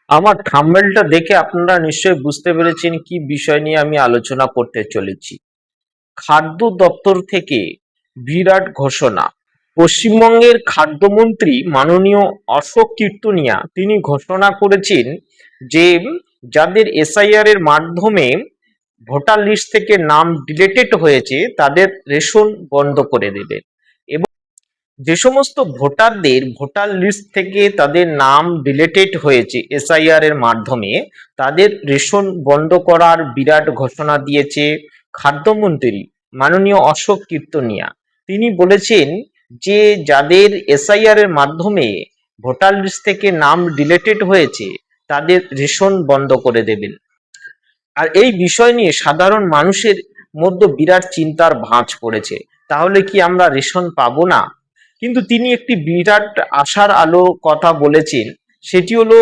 আমার থাম্বনেলটা দেখে আপনারা নিশ্চয়ই বুঝতে পেরেছেন কি বিষয় নিয়ে আমি আলোচনা করতে চলেছি। খাদ্য দপ্তর থেকে বিরাট ঘোষণা। পশ্চিমবঙ্গের খাদ্যমন্ত্রী মাননীয় অশোক কীর্তনিয়া তিনি ঘোষণা করেছেন যে যাদের এসআইআর এর মাধ্যমে ভোটার লিস্ট থেকে নাম ডিলেটেড হয়েছে তাদের রেশন বন্ধ করে দেবে। যে সমস্ত ভোটারদের ভোটার লিস্ট থেকে তাদের নাম ডিলেটেড হয়েছে এসআইআর এর মাধ্যমে তাদের রেশন বন্ধ করার বিরাট ঘোষণা দিয়েছে খাদ্যমন্ত্রী মাননীয় অশোক কীর্তনিয়া। তিনি বলেছেন যে যাদের এসআইআর এর মাধ্যমে ভোটার লিস্ট থেকে নাম ডিলেটেড হয়েছে তাদের রেশন বন্ধ করে দেবেন। আর এই বিষয় নিয়ে সাধারণ মানুষের মধ্যে বিরাট চিন্তার ভাঁজ পড়েছে, তাহলে কি আমরা রেশন পাবো না? কিন্তু তিনি একটি বিরাট আশার আলো কথা বলেছেন, সেটি হলো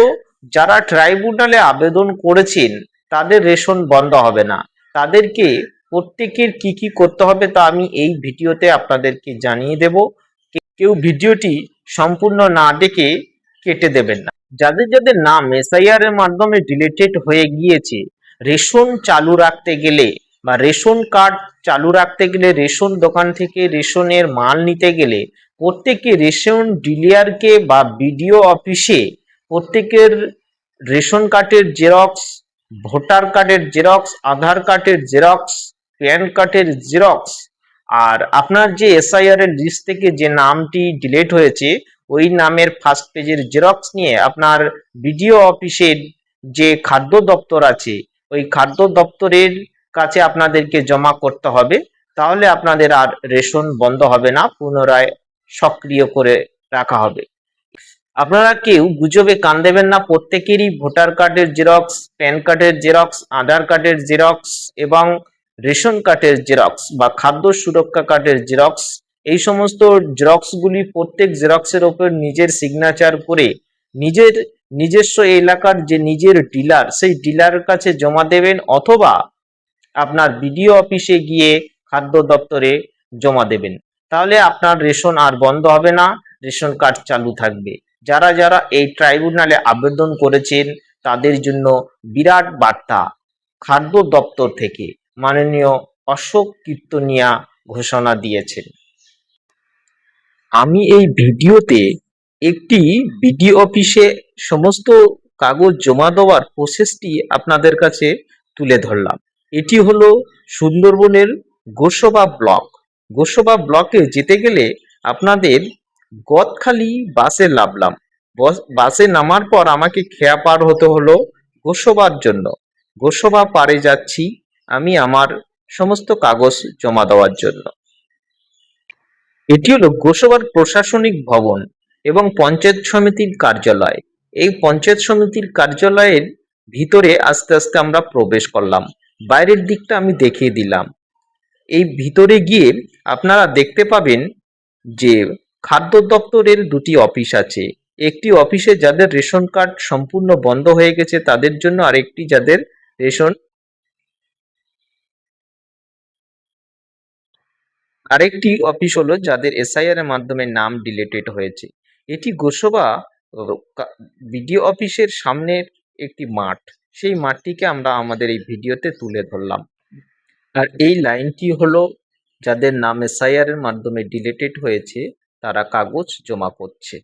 যারা ট্রাইব্যুনালে আবেদন করেছেন তাদের রেশন বন্ধ হবে না। তাদেরকে প্রত্যেকের কি কি করতে হবে তা আমি এই ভিডিওতে আপনাদেরকে জানিয়ে দেব। কেউ ভিডিওটি সম্পূর্ণ না দেখে কেটে দেবেন না। যাদের যাদের নাম এসআইআর এর মাধ্যমে ডিলিটেড হয়ে গিয়েছে, রেশন চালু রাখতে গেলে বা রেশন কার্ড চালু রাখতে গেলে, রেশন দোকান থেকে রেশনের মাল নিতে গেলে প্রত্যেকে রেশন ডিলারকে বা বিডিও অফিসে প্রত্যেকের রেশন কার্ডের জেরক্স, ভোটার কার্ডের জেরক্স, আধার কার্ডের জেরক্স, প্যান কার্ডের জেরক্স, আর আপনার যে এসআইআর এর লিস্ট থেকে যে নামটি ডিলিট হয়েছে ওই নামের ফার্স্ট পেজের জেরক্স নিয়ে আপনার বিডিও অফিসের যে খাদ্য দপ্তর আছে ওই খাদ্য দপ্তরের কাছে আপনাদেরকে জমা করতে হবে। তাহলে আপনাদের আর রেশন বন্ধ হবে না, পুনরায় সক্রিয় করে রাখা হবে। আপনারা কেউ গুজবে কান দেবেন না। প্রত্যেকেরই ভোটার কার্ডের জেরক্স, প্যান কার্ডের জেরক্স, আধার কার্ডের জেরক্স এবং রেশন কার্ডের জেরক্স বা খাদ্য সুরক্ষা কার্ডের জেরক্স, এই সমস্ত জেরক্সগুলি প্রত্যেক জেরক্সের ওপর নিজের সিগনেচার করে নিজের নিজস্ব এলাকার যে নিজের ডিলার সেই ডিলারের কাছে জমা দেবেন, অথবা আপনার বিডিও অফিসে গিয়ে খাদ্য দপ্তরে জমা দেবেন। তাহলে আপনার রেশন আর বন্ধ হবে না, রেশন কার্ড চালু থাকবে। যারা যারা এই ট্রাইব্যুনালে আবেদন করেছেন তাদের জন্য বিরাট বার্তা খাদ্য দপ্তর থেকে মাননীয় অশোক কীর্তনিয়া ঘোষণা দিয়েছেন। আমি এই ভিডিওতে একটি বিডিও অফিসে সমস্ত কাগজ জমা দেওয়ার প্রসেসটি আপনাদের কাছে তুলে ধরলাম। এটি হলো সুন্দরবনের গোসবা ব্লক। গোসবা ব্লকে যেতে গেলে আপনাদের গদখালি বাসে নামলাম। বাসে নামার পর আমাকে খেয়া পার হতে হলো গোসবার জন্য। গোসবা পারে যাচ্ছি আমি আমার সমস্ত কাগজ জমা দেওয়ার জন্য। এটি হলো গোসবার প্রশাসনিক ভবন এবং পঞ্চায়েত সমিতির কার্যালয়। এই পঞ্চায়েত সমিতির কার্যালয়ের ভিতরে আস্তে আস্তে আমরা প্রবেশ করলাম। বাইরের দিকটা আমি দেখিয়ে দিলাম। এই ভিতরে গিয়ে আপনারা দেখতে পাবেন যে খাদ্য দপ্তরের দুটি অফিস আছে। একটি অফিসে যাদের রেশন কার্ড সম্পূর্ণ বন্ধ হয়ে গেছে তাদের জন্য, আরেকটি যাদের রেশন আরেকটি অফিস হলো যাদের এসআইআর এর মাধ্যমে নাম ডিলিটেড হয়েছে। এটি গোসবা বিডিও অফিসের সামনের একটি মাঠ। সেই মাঠটিকে আমরা আমাদের এই ভিডিওতে তুলে ধরলাম। আর এই লাইনটি হলো যাদের নাম এসআইআর এর মাধ্যমে ডিলিটেড হয়েছে তারা কাগজ জমা করছে।